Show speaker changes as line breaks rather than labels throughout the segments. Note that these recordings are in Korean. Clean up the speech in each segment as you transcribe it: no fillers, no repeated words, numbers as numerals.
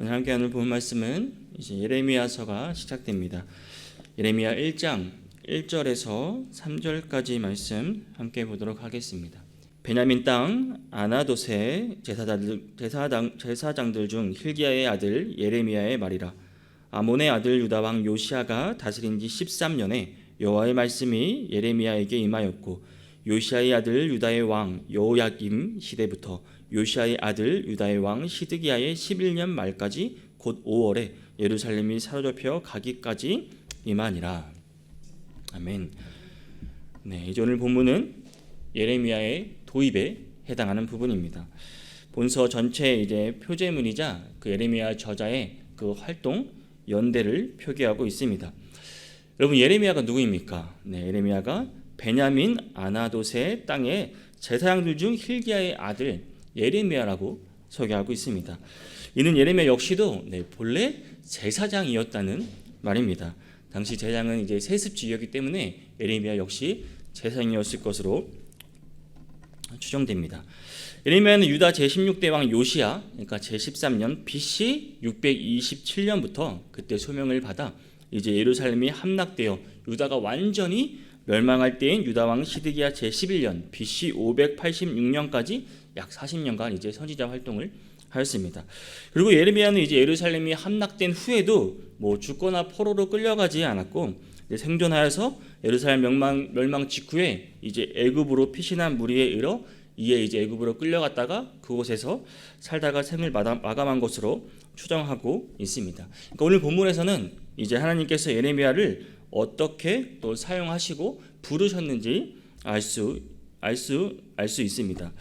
오늘 함께 하는 본 말씀은 이제 예레미야서가 시작됩니다. 예레미야 1장 1절에서 3절까지 말씀 함께 보도록 하겠습니다. 베냐민 땅 아나돗의 제사장들 중 hil기야의 아들 예레미야의 말이라. 아몬의 아들 유다 왕 요시야가 다스린 지 13년에 여호와의 말씀이 예레미야에게 임하였고, 요시야의 아들 유다의 왕 여호야김 시대부터 요시야의 아들 유다의 왕 시드기야의 11년 말까지 곧 5월에 예루살렘이 사로잡혀 가기까지 임하니라. 아멘. 네, 이제 오늘 본문은 예레미야의 도입에 해당하는 부분입니다. 본서 전체의 이제 표제문이자 그 예레미야 저자의 그 활동 연대를 표기하고 있습니다. 여러분, 예레미야가 누구입니까? 네, 예레미야가 베냐민 아나돗의 땅의 제사장들 중 hil기야의 아들 예레미야라고 소개하고 있습니다. 이는 예레미야 역시도 본래 제사장이었다는 말입니다. 당시 제사장은 이제 세습직이었기 때문에 예레미야 역시 제사장이었을 것으로 추정됩니다. 예레미야는 유다 제16대 왕 요시야, 그러니까 제13년 BC 627년부터 그때 소명을 받아 이제 예루살렘이 함락되어 유다가 완전히 멸망할 때인 유다 왕 시드기야 제11년 BC 586년까지 약 40년간 이제 선지자 활동을 하였습니다. 그리고 예레미야는 이제 예루살렘이 함락된 후에도 죽거나 포로로 끌려가지 않았고, 이제 생존하여서 예루살렘 멸망 직후에 이제 애굽으로 피신한 무리에 이르러 이에 이제 애굽으로 끌려갔다가 그곳에서 살다가 생을 마감한 것으로 추정하고 있습니다. 그러니까 오늘 본문에서는 이제 하나님께서 예레미야를 어떻게 또 사용하시고 부르셨는지 알 수 있습니다.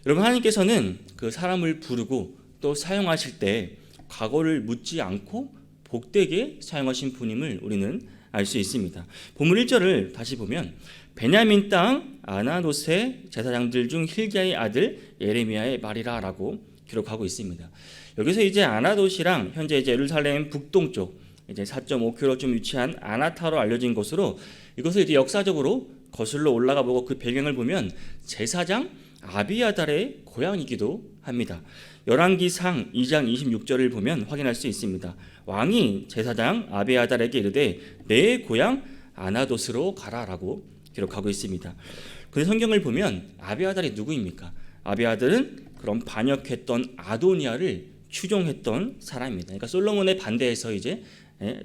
여러분, 하나님께서는 그 사람을 부르고 또 사용하실 때 과거를 묻지 않고 복되게 사용하신 분임을 우리는 알 수 있습니다. 본문 1절을 다시 보면 베냐민 땅 아나돗의 제사장들 중 hil기야의 아들 예레미야의 말이라 라고 기록하고 있습니다. 여기서 이제 아나돗이랑 현재 이제 예루살렘 북동쪽 이제 4.5km쯤 위치한 아나타로 알려진 곳으로, 이것을 이제 역사적으로 거슬러 올라가 보고 그 배경을 보면 제사장 아비아달의 고향이기도 합니다. 열왕기상 2장 26절을 보면 확인할 수 있습니다. 왕이 제사장 아비아달에게 이르되 내 고향 아나돗으로 가라라고 기록하고 있습니다. 근데 성경을 보면 아비아달이 누구입니까? 아비아달은 그런 반역했던 아도니아를 추종했던 사람입니다. 그러니까 솔로몬의 반대해서 이제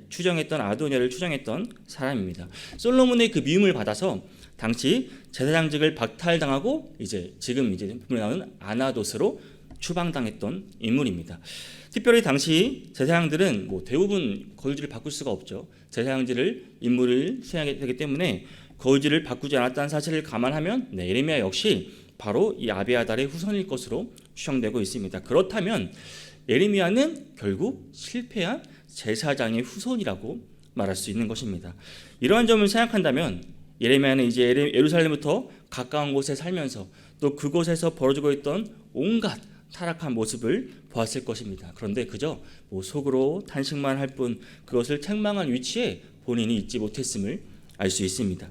추정했던 아도니아를 추정했던 사람입니다. 솔로몬의 그 미움을 받아서 당시 제사장직을 박탈당하고 이제 지금 이제 분명히 나오는 아나돗으로 추방당했던 인물입니다. 특별히 당시 제사장들은 대부분 거주지를 바꿀 수가 없죠. 제사장직을 임무를 수행하게 되기 때문에 거주지를 바꾸지 않았다는 사실을 감안하면 예레미야 역시 바로 이 아비아달의 후손일 것으로 추정되고 있습니다. 그렇다면 예레미야는 결국 실패한 제사장의 후손이라고 말할 수 있는 것입니다. 이러한 점을 생각한다면 예레미야는 이제 예루살렘부터 가까운 곳에 살면서 또 그곳에서 벌어지고 있던 온갖 타락한 모습을 보았을 것입니다. 그런데 그저 속으로 탄식만 할 뿐 그것을 책망한 위치에 본인이 있지 못했음을 알 수 있습니다.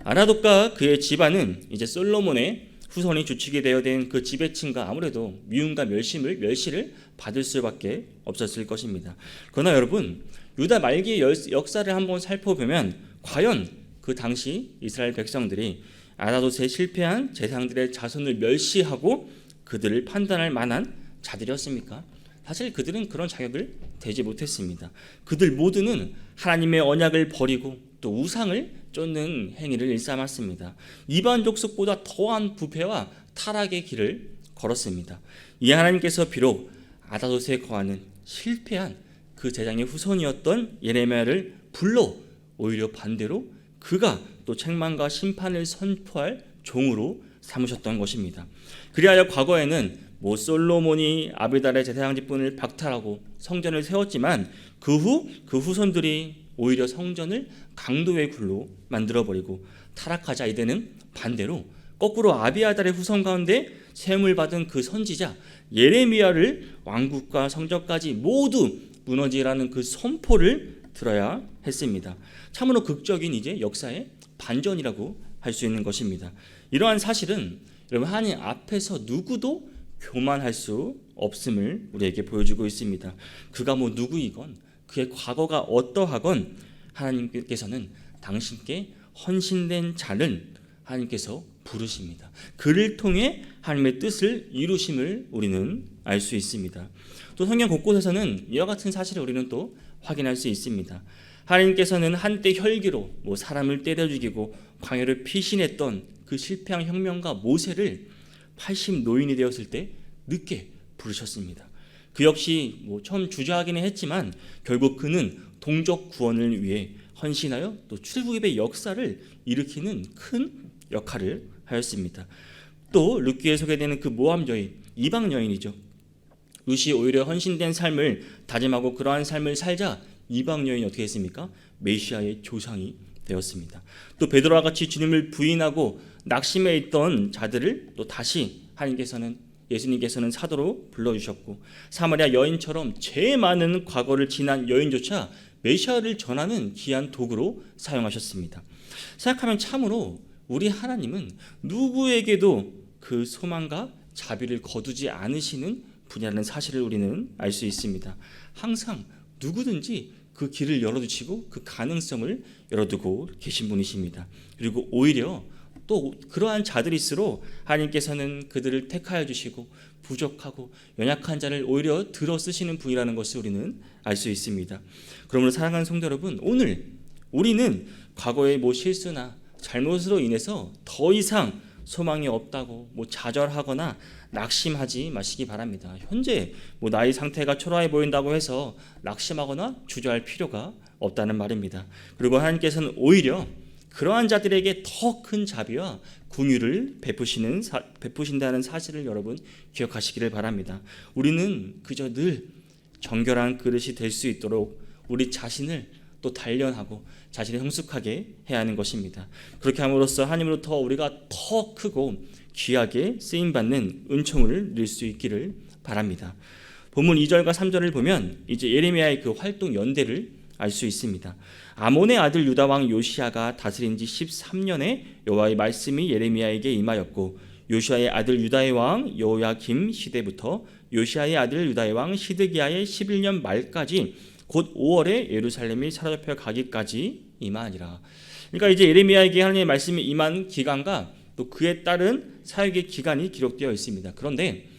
아나돗과 그의 집안은 이제 솔로몬의 후손이 주축이 되어 된 그 지배층과 아무래도 미움과 멸시를 받을 수밖에 없었을 것입니다. 그러나 여러분, 유다 말기의 역사를 한번 살펴보면 과연 그 당시 이스라엘 백성들이 아나돗의 실패한 제사장들의 자손을 멸시하고 그들을 판단할 만한 자들이었습니까? 사실 그들은 그런 자격을 되지 못했습니다. 그들 모두는 하나님의 언약을 버리고 또 우상을 쫓는 행위를 일삼았습니다. 이방 족속보다 더한 부패와 타락의 길을 걸었습니다. 이 하나님께서 비록 아나돗에 거하는 실패한 그 제사장의 후손이었던 예레미야를 불러 오히려 반대로 그가 또 책망과 심판을 선포할 종으로 삼으셨던 것입니다. 그리하여 과거에는 솔로몬이 아비달의 제사장 직분을 박탈하고 성전을 세웠지만 그 후 그 후손들이 오히려 성전을 강도의 굴로 만들어버리고 타락하자 이제는 반대로 거꾸로 아비아달의 후손 가운데 세움을 받은 그 선지자 예레미야를 왕국과 성전까지 모두 무너지라는 그 선포를 들어야 했습니다. 참으로 극적인 이제 역사의 반전이라고 할 수 있는 것입니다. 이러한 사실은 여러분, 하나님 앞에서 누구도 교만할 수 없음을 우리에게 보여주고 있습니다. 그가 뭐 누구이건 그의 과거가 어떠하건 하나님께서는 당신께 헌신된 자를 하나님께서 부르십니다. 그를 통해 하나님의 뜻을 이루심을 우리는 알 수 있습니다. 또 성경 곳곳에서는 이와 같은 사실을 우리는 또 확인할 수 있습니다. 하나님께서는 한때 혈기로 뭐 사람을 때려 죽이고 광야를 피신했던 그 실패한 혁명가 모세를 80 노인이 되었을 때 늦게 부르셨습니다. 그 역시 뭐 처음 주저하기는 했지만 결국 그는 동족 구원을 위해 헌신하여 또 출애굽의 역사를 일으키는 큰 역할을 하였습니다. 또 룻기에 소개되는 그 모압 여인, 이방 여인이죠. 룻이 오히려 헌신된 삶을 다짐하고 그러한 삶을 살자 이방 여인이 어떻게 했습니까? 메시아의 조상이 되었습니다. 또 베드로와 같이 주님을 부인하고 낙심해 있던 자들을 또 다시 예수님께서는 사도로 불러주셨고, 사마리아 여인처럼 죄 많은 과거를 지난 여인조차 메시아를 전하는 귀한 도구로 사용하셨습니다. 생각하면 참으로 우리 하나님은 누구에게도 그 소망과 자비를 거두지 않으시는 분이라는 사실을 우리는 알 수 있습니다. 항상 누구든지 그 길을 열어두시고 그 가능성을 열어두고 계신 분이십니다. 그리고 오히려 또 그러한 자들일수록 하나님께서는 그들을 택하여 주시고 부족하고 연약한 자를 오히려 들어 쓰시는 분이라는 것을 우리는 알 수 있습니다. 그러므로 사랑하는 성도 여러분, 오늘 우리는 과거의 뭐 실수나 잘못으로 인해서 더 이상 소망이 없다고 뭐 좌절하거나 낙심하지 마시기 바랍니다. 현재 뭐 나의 상태가 초라해 보인다고 해서 낙심하거나 주저할 필요가 없다는 말입니다. 그리고 하나님께서는 오히려 그러한 자들에게 더 큰 자비와 긍휼을 베푸신다는 사실을 여러분 기억하시기를 바랍니다. 우리는 그저 늘 정결한 그릇이 될 수 있도록 우리 자신을 또 단련하고 자신을 성숙하게 해야 하는 것입니다. 그렇게 함으로써 하나님으로부터 우리가 더 크고 귀하게 쓰임받는 은총을 누릴 수 있기를 바랍니다. 본문 2절과 3절을 보면 이제 예레미야의 그 활동 연대를 알 수 있습니다. 아몬의 아들 유다 왕 요시야가 다스린 지 13년에 여호와의 말씀이 예레미야에게 임하였고, 요시야의 아들 유다의 왕 여호야김 시대부터 요시야의 아들 유다의 왕 시드기야의 11년 말까지 곧 5월에 예루살렘이 사로잡혀 가기까지 임하니라. 그러니까 이제 예레미야에게 하나님의 말씀이 임한 기간과 또 그에 따른 사역의 기간이 기록되어 있습니다. 그런데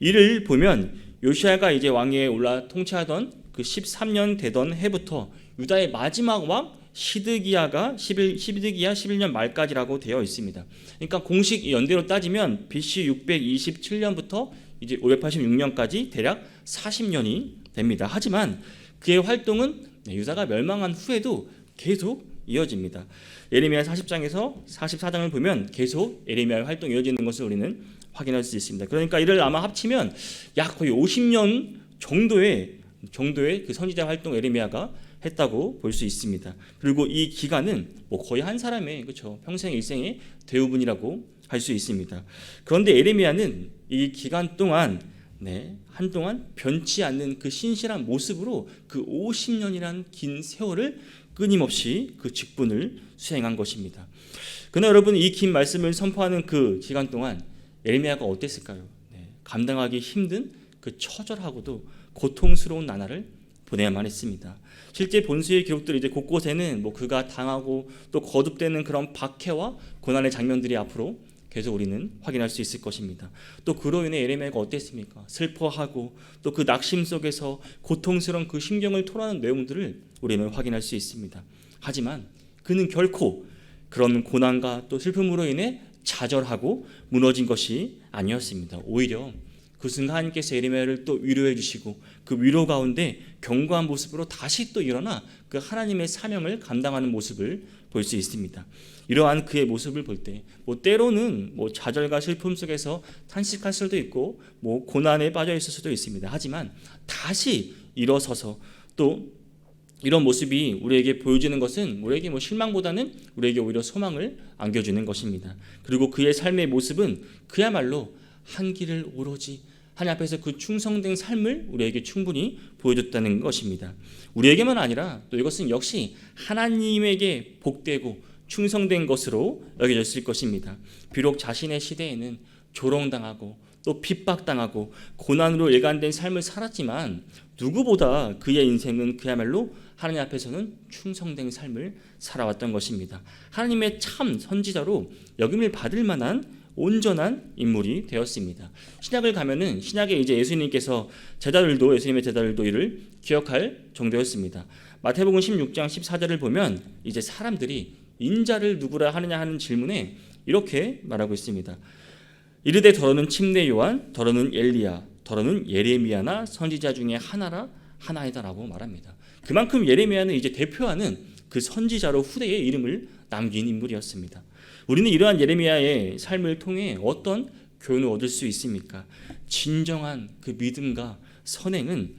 이를 보면 요시야가 이제 왕위에 올라 통치하던 그 13년 되던 해부터 유다의 마지막 왕 시드기야 11년 말까지라고 되어 있습니다. 그러니까 공식 연대로 따지면 BC 627년부터 이제 586년까지 대략 40년이 됩니다. 하지만 그의 활동은 유다가 멸망한 후에도 계속 이어집니다. 예레미야 40장에서 44장을 보면 계속 예레미야의 활동이 이어지는 것을 우리는 확인할 수 있습니다. 그러니까 이를 아마 합치면 약 거의 50년 정도의 그 선지자 활동 예레미야가 했다고 볼 수 있습니다. 그리고 이 기간은 뭐 거의 한 사람의 평생 일생의 대부분이라고 할 수 있습니다. 그런데 예레미야는 이 기간 동안 한동안 변치 않는 그 신실한 모습으로 그 50년이란 긴 세월을 끊임없이 그 직분을 수행한 것입니다. 그러나 여러분, 이 긴 말씀을 선포하는 그 기간 동안 예레미야가 어땠을까요? 감당하기 힘든 그 처절하고도 고통스러운 나날을 보내야만 했습니다. 실제 본수의 기록들 이제 곳곳에는 뭐 그가 당하고 또 거듭되는 그런 박해와 고난의 장면들이 앞으로 계속 우리는 확인할 수 있을 것입니다. 또 그로 인해 예레미야가 어땠습니까? 슬퍼하고 또 그 낙심 속에서 고통스러운 그 심경을 토로하는 내용들을 우리는 확인할 수 있습니다. 하지만 그는 결코 그런 고난과 또 슬픔으로 인해 좌절하고 무너진 것이 아니었습니다. 오히려 그 순간 하나님께서 예레미야를 또 위로해 주시고 그 위로 가운데 견고한 모습으로 다시 또 일어나 그 하나님의 사명을 감당하는 모습을 볼 수 있습니다. 이러한 그의 모습을 볼 때 때로는 좌절과 슬픔 속에서 탄식할 수도 있고 고난에 빠져 있을 수도 있습니다. 하지만 다시 일어서서 또 이런 모습이 우리에게 보여주는 것은 우리에게 실망보다는 우리에게 오히려 소망을 안겨주는 것입니다. 그리고 그의 삶의 모습은 그야말로 한 길을 오로지 하나님 앞에서 그 충성된 삶을 우리에게 충분히 보여줬다는 것입니다. 우리에게만 아니라 또 이것은 역시 하나님에게 복되고 충성된 것으로 여겨졌을 것입니다. 비록 자신의 시대에는 조롱당하고 또 핍박당하고 고난으로 일관된 삶을 살았지만 누구보다 그의 인생은 그야말로 하나님 앞에서는 충성된 삶을 살아왔던 것입니다. 하나님의 참 선지자로 여김을 받을 만한 온전한 인물이 되었습니다. 신약을 가면은 신약에 이제 예수님께서 예수님의 제자들도 이를 기억할 정도였습니다. 마태복음 16장 14절을 보면 이제 사람들이 인자를 누구라 하느냐 하는 질문에 이렇게 말하고 있습니다. 이르되 더러는 침례 요한, 더러는 엘리야, 더러는 예레미야나 선지자 중에 하나이다라고 말합니다. 그만큼 예레미야는 이제 대표하는 그 선지자로 후대에 이름을 남긴 인물이었습니다. 우리는 이러한 예레미야의 삶을 통해 어떤 교훈을 얻을 수 있습니까? 진정한 그 믿음과 선행은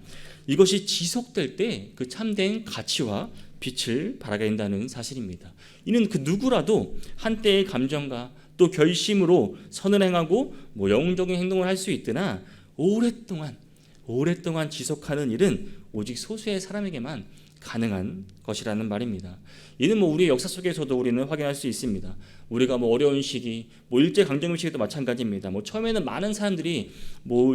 이것이 지속될 때 그 참된 가치와 빛을 발하게 된다는 사실입니다. 이는 그 누구라도 한때의 감정과 또 결심으로 선을 행하고 영웅적인 행동을 할 수 있으나 오랫동안 지속하는 일은 오직 소수의 사람에게만 가능한 것이라는 말입니다. 이는 우리의 역사 속에서도 우리는 확인할 수 있습니다. 우리가 어려운 시기, 일제 강점기 시기도 마찬가지입니다. 처음에는 많은 사람들이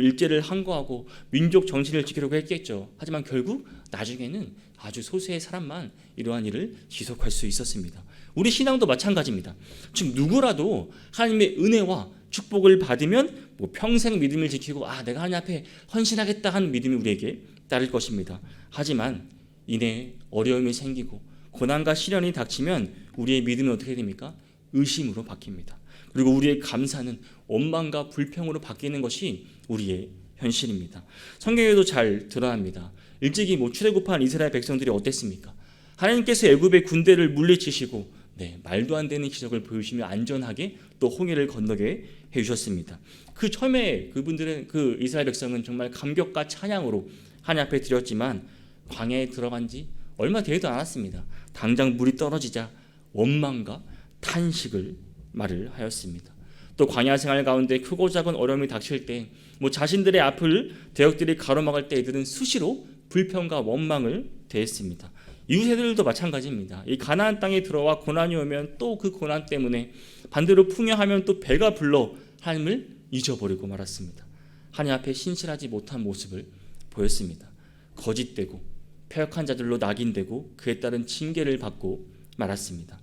일제를 항거하고 민족 정신을 지키려고 했겠죠. 하지만 결국 나중에는 아주 소수의 사람만 이러한 일을 지속할 수 있었습니다. 우리 신앙도 마찬가지입니다. 즉 누구라도 하나님의 은혜와 축복을 받으면 평생 믿음을 지키고 내가 하나님 앞에 헌신하겠다 하는 믿음이 우리에게 따를 것입니다. 하지만 이내 어려움이 생기고 고난과 시련이 닥치면 우리의 믿음은 어떻게 됩니까? 의심으로 바뀝니다. 그리고 우리의 감사는 원망과 불평으로 바뀌는 것이 우리의 현실입니다. 성경에도 잘 드러납니다. 일찍이 출애굽한 이스라엘 백성들이 어땠습니까? 하나님께서 애굽의 군대를 물리치시고 말도 안 되는 기적을 보여주시며 안전하게 또 홍해를 건너게 해주셨습니다. 그 처음에 그분들은 그 이스라엘 백성은 정말 감격과 찬양으로 하나님 앞에 드렸지만 광야에 들어간 지 얼마 되지도 않았습니다. 당장 물이 떨어지자 원망과 탄식을 말을 하였습니다. 또 광야 생활 가운데 크고 작은 어려움이 닥칠 때 자신들의 앞을 대적들이 가로막을 때 이들은 수시로 불평과 원망을 대했습니다. 이웃애들도 마찬가지입니다. 이 가나안 땅에 들어와 고난이 오면 또 그 고난 때문에 반대로 풍요하면 또 배가 불러 하나님을 잊어버리고 말았습니다. 하나님 앞에 신실하지 못한 모습을 보였습니다. 거짓되고 패역한 자들로 낙인되고 그에 따른 징계를 받고 말았습니다.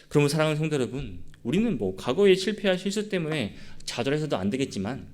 그러면 사랑하는 성도 여러분, 우리는 과거의 실패와 실수 때문에 좌절해서도 안 되겠지만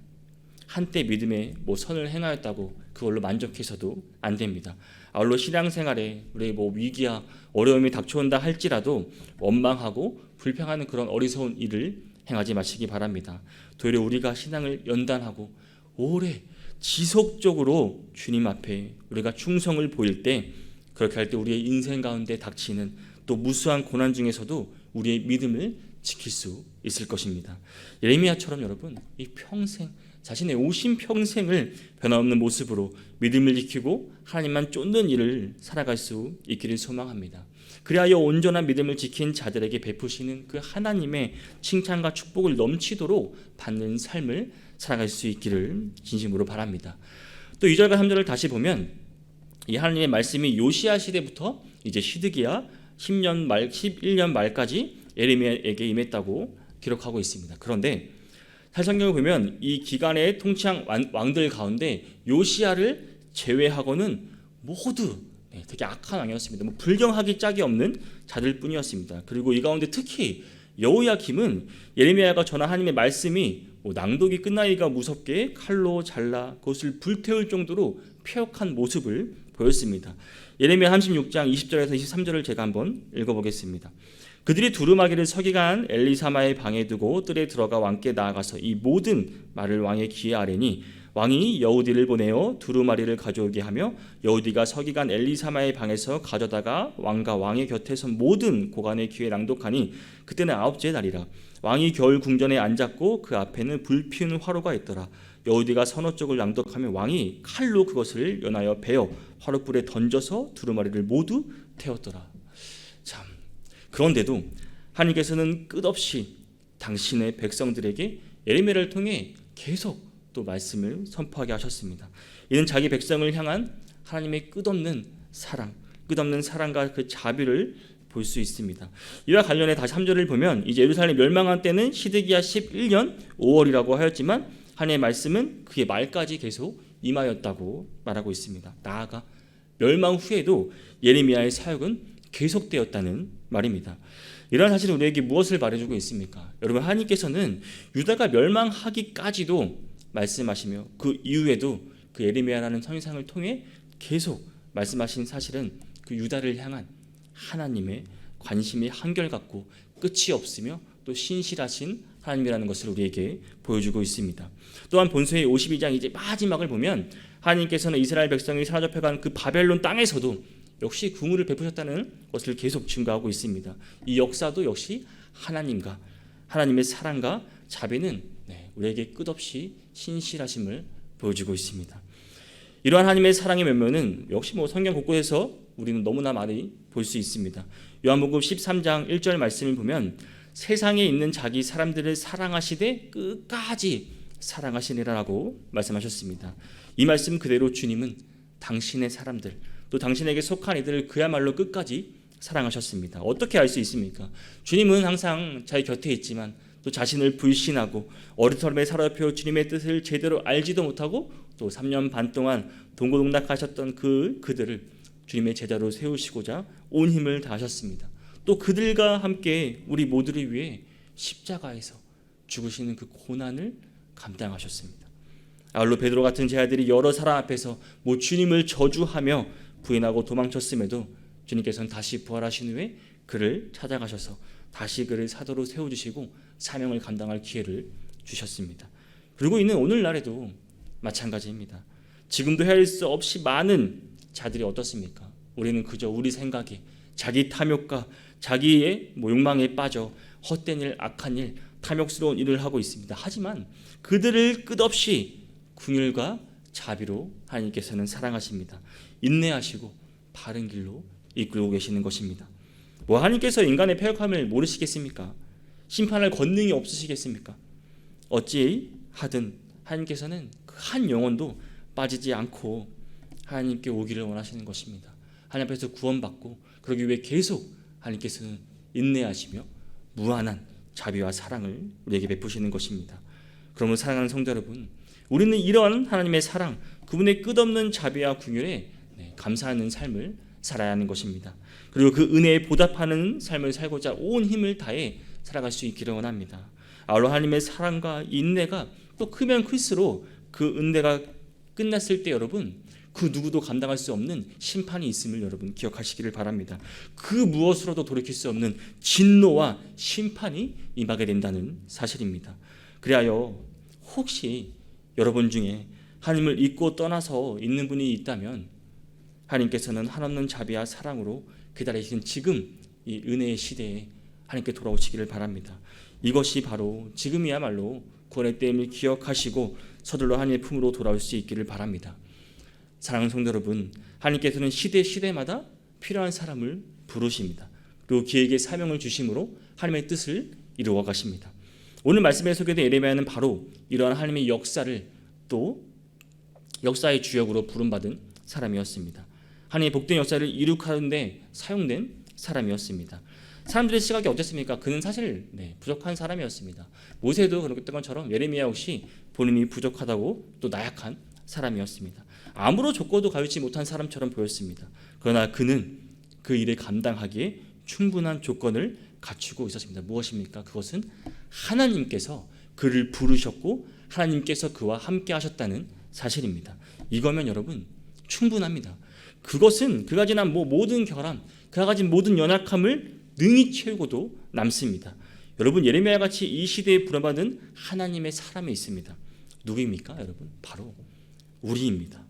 한때 믿음에 선을 행하였다고 그걸로 만족해서도 안 됩니다. 아울러 신앙생활에 우리 위기와 어려움이 닥쳐온다 할지라도 원망하고 불평하는 그런 어리석은 일을 행하지 마시기 바랍니다. 도리어 우리가 신앙을 연단하고 오래 지속적으로 주님 앞에 우리가 충성을 보일 때, 그렇게 할 때 우리의 인생 가운데 닥치는 또 무수한 고난 중에서도 우리의 믿음을 지킬 수 있을 것입니다. 예레미야처럼 여러분 이 평생 자신의 오신 평생을 변함없는 모습으로 믿음을 지키고 하나님만 쫓는 일을 살아갈 수 있기를 소망합니다. 그리하여 온전한 믿음을 지킨 자들에게 베푸시는 그 하나님의 칭찬과 축복을 넘치도록 받는 삶을 살아갈 수 있기를 진심으로 바랍니다. 또 2절과 3절을 다시 보면 이 하나님의 말씀이 요시야 시대부터 이제 시드기야 11년 말까지 예레미야에게 임했다고 기록하고 있습니다. 그런데 성경을 보면 이 기간에 통치한 왕들 가운데 요시야를 제외하고는 모두 되게 악한 왕이었습니다. 불경하기 짝이 없는 자들 뿐이었습니다. 그리고 이 가운데 특히 여호야김은 예레미야가 전한 하나님의 말씀이 낭독이 끝나기가 무섭게 칼로 잘라 그것을 불태울 정도로 패역한 모습을 보였습니다. 예레미야 36장 20절에서 23절을 제가 한번 읽어보겠습니다. 그들이 두루마기를 서기관 엘리사마의 방에 두고 뜰에 들어가 왕께 나아가서 이 모든 말을 왕의 귀에 아뢰니 왕이 여우디를 보내어 두루마리를 가져오게 하며 여우디가 서기관 엘리사마의 방에서 가져다가 왕과 왕의 곁에 선 모든 고관의 귀에 낭독하니 그때는 9째 날이라. 왕이 겨울 궁전에 앉았고 그 앞에는 불 피우는 화로가 있더라. 여우디가 서너 쪽을 낭독하며 왕이 칼로 그것을 연하여 베어 화롯불에 던져서 두루마리를 모두 태웠더라. 참, 그런데도 하나님께서는 끝없이 당신의 백성들에게 예레미야를 통해 계속 또 말씀을 선포하게 하셨습니다. 이는 자기 백성을 향한 하나님의 끝없는 사랑과 그 자비를 볼 수 있습니다. 이와 관련해 다시 3절을 보면 이제 예루살렘 멸망한 때는 시드기야 11년 5월이라고 하였지만 하나님의 말씀은 그의 말까지 계속 임하였다고 말하고 있습니다. 나아가 멸망 후에도 예레미야의 사역은 계속되었다는 말입니다. 이러한 사실은 우리에게 무엇을 말해주고 있습니까? 여러분, 하나님께서는 유다가 멸망하기까지도 말씀하시며 그 이후에도 그 예레미야라는 선지자를 통해 계속 말씀하신 사실은 그 유다를 향한 하나님의 관심이 한결같고 끝이 없으며 또 신실하신 하나님이라는 것을 우리에게 보여주고 있습니다. 또한 본서의 52장 이제 마지막을 보면 하나님께서는 이스라엘 백성이 사로잡혀간 그 바벨론 땅에서도 역시 긍휼을 베푸셨다는 것을 계속 증거하고 있습니다. 이 역사도 역시 하나님과 하나님의 사랑과 자비는 우리에게 끝없이 신실하심을 보여주고 있습니다. 이러한 하나님의 사랑의 면면은 역시 성경 곳곳에서 우리는 너무나 많이 볼 수 있습니다. 요한복음 13장 1절 말씀을 보면 세상에 있는 자기 사람들을 사랑하시되 끝까지 사랑하시니라라고 말씀하셨습니다. 이 말씀 그대로 주님은 당신의 사람들 또 당신에게 속한 이들을 그야말로 끝까지 사랑하셨습니다. 어떻게 알 수 있습니까? 주님은 항상 자기 곁에 있지만 또 자신을 불신하고 어리석음에 사로잡혀 주님의 뜻을 제대로 알지도 못하고 또 3년 반 동안 동고동락하셨던 그들을 주님의 제자로 세우시고자 온 힘을 다하셨습니다. 또 그들과 함께 우리 모두를 위해 십자가에서 죽으시는 그 고난을 감당하셨습니다. 아울러 베드로 같은 제자들이 여러 사람 앞에서 주님을 저주하며 부인하고 도망쳤음에도 주님께서는 다시 부활하신 후에 그를 찾아가셔서 다시 그를 사도로 세워주시고 사명을 감당할 기회를 주셨습니다. 그리고 이는 오늘날에도 마찬가지입니다. 지금도 헤아릴 수 없이 많은 자들이 어떻습니까? 우리는 그저 우리 생각에 자기 탐욕과 자기의 욕망에 빠져 헛된 일, 악한 일, 탐욕스러운 일을 하고 있습니다. 하지만 그들을 끝없이 긍휼과 자비로 하나님께서는 사랑하십니다. 인내하시고 바른 길로 이끌고 계시는 것입니다. 하나님께서 인간의 패역함을 모르시겠습니까? 심판할 권능이 없으시겠습니까? 어찌하든 하나님께서는 그 한 영혼도 빠지지 않고 하나님께 오기를 원하시는 것입니다. 하나님 앞에서 구원받고 그러기 위해 계속 하나님께서는 인내하시며 무한한 자비와 사랑을 우리에게 베푸시는 것입니다. 그러면 사랑하는 성도 여러분, 우리는 이런 하나님의 사랑, 그분의 끝없는 자비와 긍휼에 감사하는 삶을 살아야 하는 것입니다. 그리고 그 은혜에 보답하는 삶을 살고자 온 힘을 다해 살아갈 수 있기를 원합니다. 아울러 하나님의 사랑과 인내가 또 크면 클수록 그 은혜가 끝났을 때 여러분, 그 누구도 감당할 수 없는 심판이 있음을 여러분 기억하시기를 바랍니다. 그 무엇으로도 돌이킬 수 없는 진노와 심판이 임하게 된다는 사실입니다. 그리하여 혹시 여러분 중에 하나님을 잊고 떠나서 있는 분이 있다면 하나님께서는 한없는 자비와 사랑으로 기다리시는 지금 이 은혜의 시대에 하나님께 돌아오시기를 바랍니다. 이것이 바로 지금이야말로 구원의 때임을 기억하시고 서둘러 하나님의 품으로 돌아올 수 있기를 바랍니다. 사랑하는 성도 여러분, 하나님께서는 시대마다 필요한 사람을 부르십니다. 그리고 그에게 사명을 주심으로 하나님의 뜻을 이루어 가십니다. 오늘 말씀에 소개된 예레미야는 바로 이러한 하나님의 역사를 또 역사의 주역으로 부름받은 사람이었습니다. 하나님의 복된 역사를 이룩하는 데 사용된 사람이었습니다. 사람들의 시각이 어땠습니까? 그는 사실 부족한 사람이었습니다. 모세도 그랬던 것처럼 예레미야 역시 본인이 부족하다고 또 나약한 사람이었습니다. 아무로 족고도 가유치 못한 사람처럼 보였습니다. 그러나 그는 그 일을 감당하기에 충분한 조건을 갖추고 있었습니다. 무엇입니까? 그것은 하나님께서 그를 부르셨고 하나님께서 그와 함께 하셨다는 사실입니다. 이거면 여러분 충분합니다. 그것은 그가 지난 모든 결함, 그가 가진 모든 연약함을 능히 채우고도 남습니다. 여러분, 예레미야 같이 이 시대에 부름받은 하나님의 사람이 있습니다. 누구입니까? 여러분, 바로 우리입니다.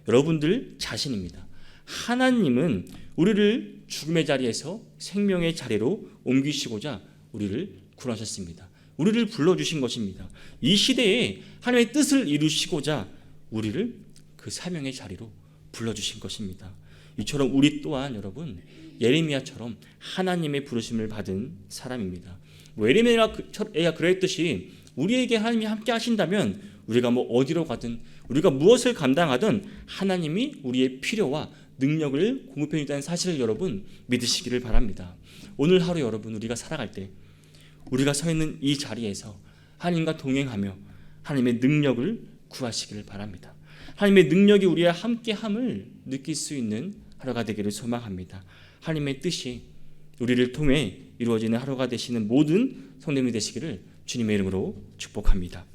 여러분들 자신입니다. 하나님은 우리를 죽음의 자리에서 생명의 자리로 옮기시고자 우리를 구원하셨습니다. 우리를 불러주신 것입니다. 이 시대에 하나님의 뜻을 이루시고자 우리를 그 사명의 자리로 불러주신 것입니다. 이처럼 우리 또한 여러분 예레미야처럼 하나님의 부르심을 받은 사람입니다. 예레미야가 그랬듯이 우리에게 하나님이 함께 하신다면 우리가 어디로 가든 우리가 무엇을 감당하든 하나님이 우리의 필요와 능력을 공급해 준다는 사실을 여러분 믿으시기를 바랍니다. 오늘 하루 여러분 우리가 살아갈 때 우리가 서 있는 이 자리에서 하나님과 동행하며 하나님의 능력을 구하시기를 바랍니다. 하나님의 능력이 우리와 함께함을 느낄 수 있는 하루가 되기를 소망합니다. 하나님의 뜻이 우리를 통해 이루어지는 하루가 되시는 모든 성도님이 되시기를 주님의 이름으로 축복합니다.